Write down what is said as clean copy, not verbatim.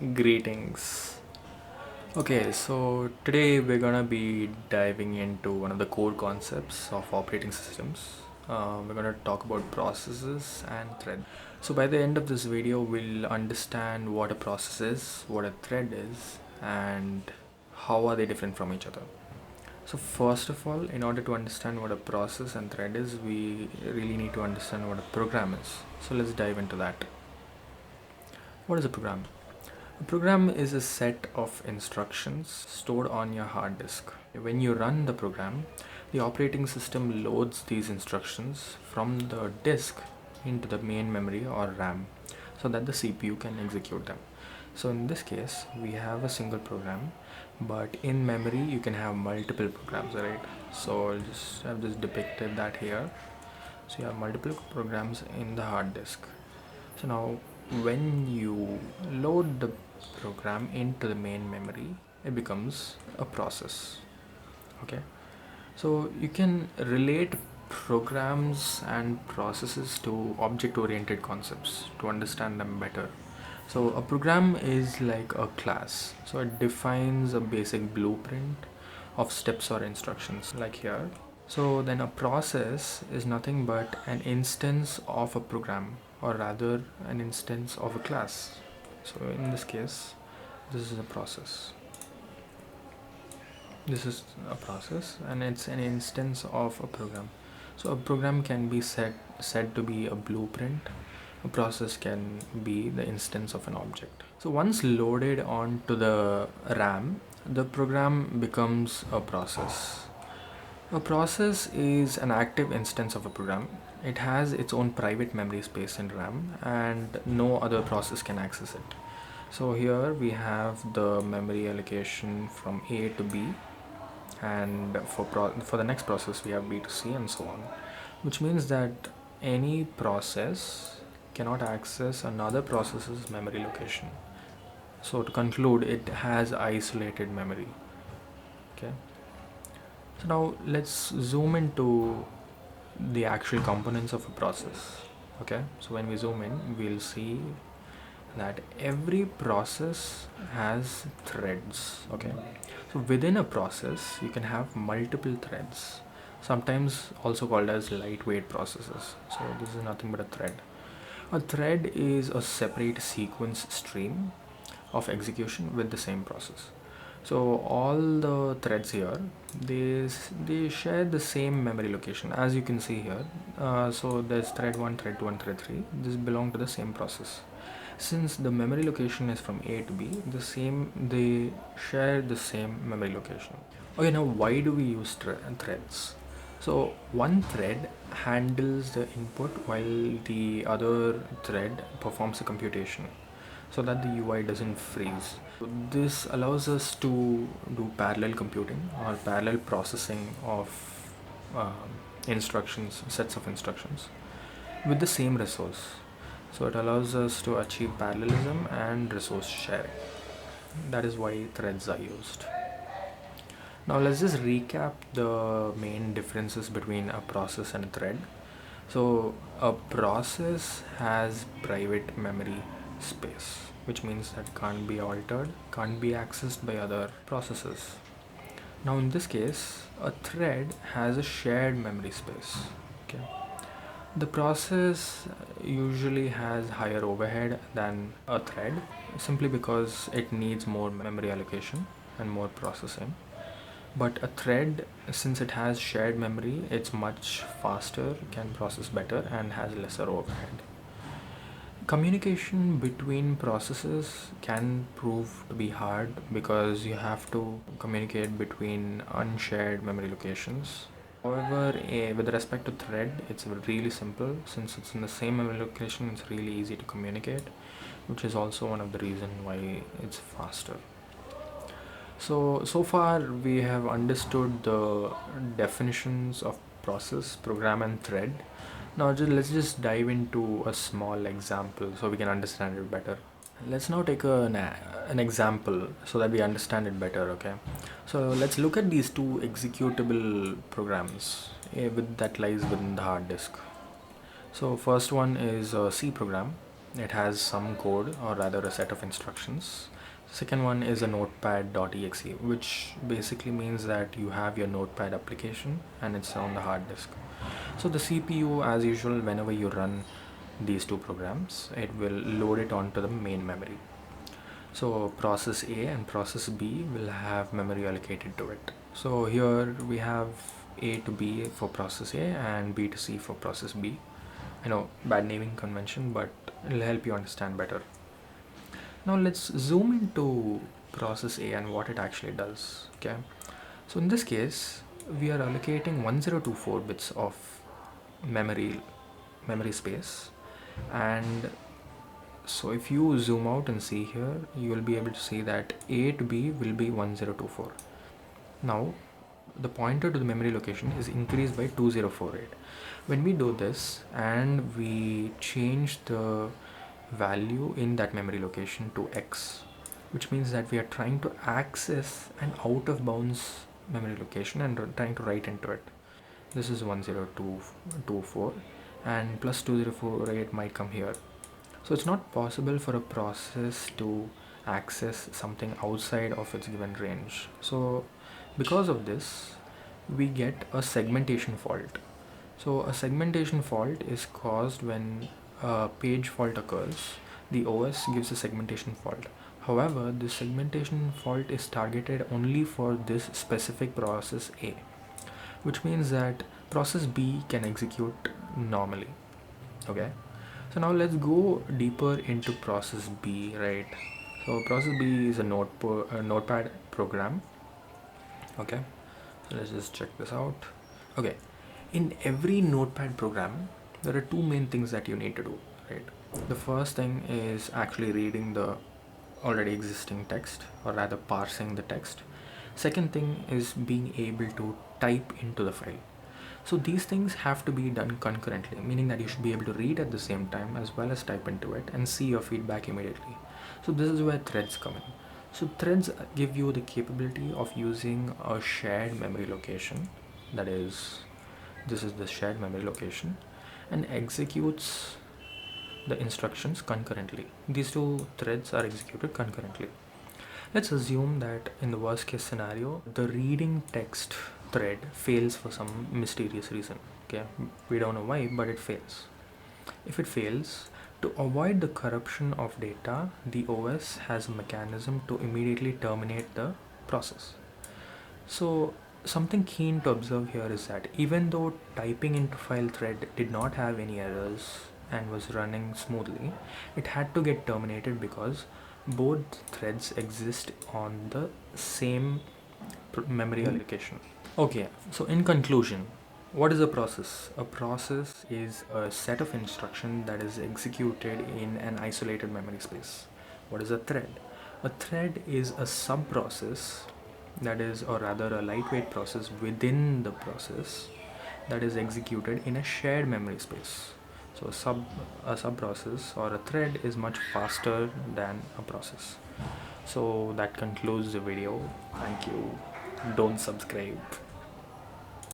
Greetings. Okay, so today we're gonna be diving into one of the core concepts of operating systems. We're gonna talk about processes and thread. So by the end of this video, we'll understand what a process is, what a thread is, and how are they different from each other. So first of all, in order to understand what a process and thread is, we really need to understand what a program is. So let's dive into that. What is a program? A program is a set of instructions stored on your hard disk. When you run the program, the operating system loads these instructions from the disk into the main memory or RAM so that the CPU can execute them. So in this case, we have a single program, but in memory you can have multiple programs, right? So I've just depicted that here. So you have multiple programs in the hard disk. So now when you load the program into the main memory, it becomes a process. Okay, so you can relate programs and processes to object oriented concepts to understand them better. So a program is like a class, so it defines a basic blueprint of steps or instructions like here. So then a process is nothing but an instance of a program, or rather an instance of a class. So in this case, this is a process. This is a process and it's an instance of a program. So a program can be said to be a blueprint. A process can be the instance of an object. So once loaded onto the RAM, the program becomes a process. A process is an active instance of a program. It has its own private memory space in RAM and no other process can access it. So here we have the memory allocation from A to B, and for the next process we have B to C and so on, which means that any process cannot access another process's memory location. So to conclude, it has isolated memory. Okay. So now let's zoom into the actual components of a process. Okay, so when we zoom in, we'll see that every process has threads. Okay, so within a process you can have multiple threads, sometimes also called as lightweight processes. So this is nothing but a thread. A thread is a separate sequence stream of execution with the same process. So all the threads here, they share the same memory location, as you can see here. So there's thread 1, thread 2 and thread 3. This belong to the same process. Since the memory location is from A to B, they share the same memory location. Okay, now why do we use threads? So one thread handles the input while the other thread performs a computation so that the UI doesn't freeze. This allows us to do parallel computing or parallel processing of sets of instructions with the same resource. So it allows us to achieve parallelism and resource sharing. That is why threads are used. Now let's just recap the main differences between a process and a thread. So a process has private memory space, which means that can't be altered, can't be accessed by other processes. Now in this case, a thread has a shared memory space. Okay. The process usually has higher overhead than a thread simply because it needs more memory allocation and more processing. But a thread, since it has shared memory, it's much faster, can process better and has lesser overhead. Communication between processes can prove to be hard because you have to communicate between unshared memory locations. However, with respect to thread, it's really simple. Since it's in the same memory location, it's really easy to communicate, which is also one of the reasons why it's faster. So far we have understood the definitions of process, program and thread. Now let's just dive into a small example so we can understand it better. Let's now take an example so that we understand it better. Okay, so let's look at these two executable programs that lies within the hard disk. So first one is a C program It has some code, or rather a set of instructions. Second one is a notepad.exe, which basically means that you have your notepad application and it's on the hard disk. So the CPU, as usual, whenever you run these two programs, it will load it onto the main memory. So process A and process B will have memory allocated to it. So here we have A to B for process A and B to C for process B. I know, bad naming convention, but it'll help you understand better. Now let's zoom into process A and what it actually does. Okay, so in this case we are allocating 1024 bits of memory space, and so if you zoom out and see here, you will be able to see that A to B will be 1024. Now the pointer to the memory location is increased by 2048. When we do this and we change the value in that memory location to X, which means that we are trying to access an out of bounds memory location and trying to write into it. This is 10224 and plus 2048 might come here. So it's not possible for a process to access something outside of its given range. So because of this, we get a segmentation fault. So a segmentation fault is caused when a page fault occurs. The OS gives a segmentation fault. However, this segmentation fault is targeted only for this specific process A, which means that process B can execute normally. Okay, so now let's go deeper into process B, right? So process B is a notepad program. Okay, so let's just check this out. Okay, in every notepad program there are two main things that you need to do, right? The first thing is actually reading the already existing text, or rather parsing the text. Second thing is being able to type into the file. So these things have to be done concurrently, meaning that you should be able to read at the same time as well as type into it and see your feedback immediately. So this is where threads come in. So threads give you the capability of using a shared memory location, that is, this is the shared memory location, and executes the instructions concurrently. These two threads are executed concurrently. Let's assume that in the worst case scenario, the reading text thread fails for some mysterious reason. Okay, we don't know why, but it fails. If it fails, to avoid the corruption of data, the OS has a mechanism to immediately terminate the process. So something keen to observe here is that even though typing into file thread did not have any errors and was running smoothly, it had to get terminated because both threads exist on the same memory allocation. Okay, so in conclusion, what is a process? A process is a set of instructions that is executed in an isolated memory space. What is a thread? A thread is a sub-process, that is, or rather a lightweight process within the process, that is executed in a shared memory space. So a sub process or a thread is much faster than a process. So that concludes the video. Thank you. Don't subscribe.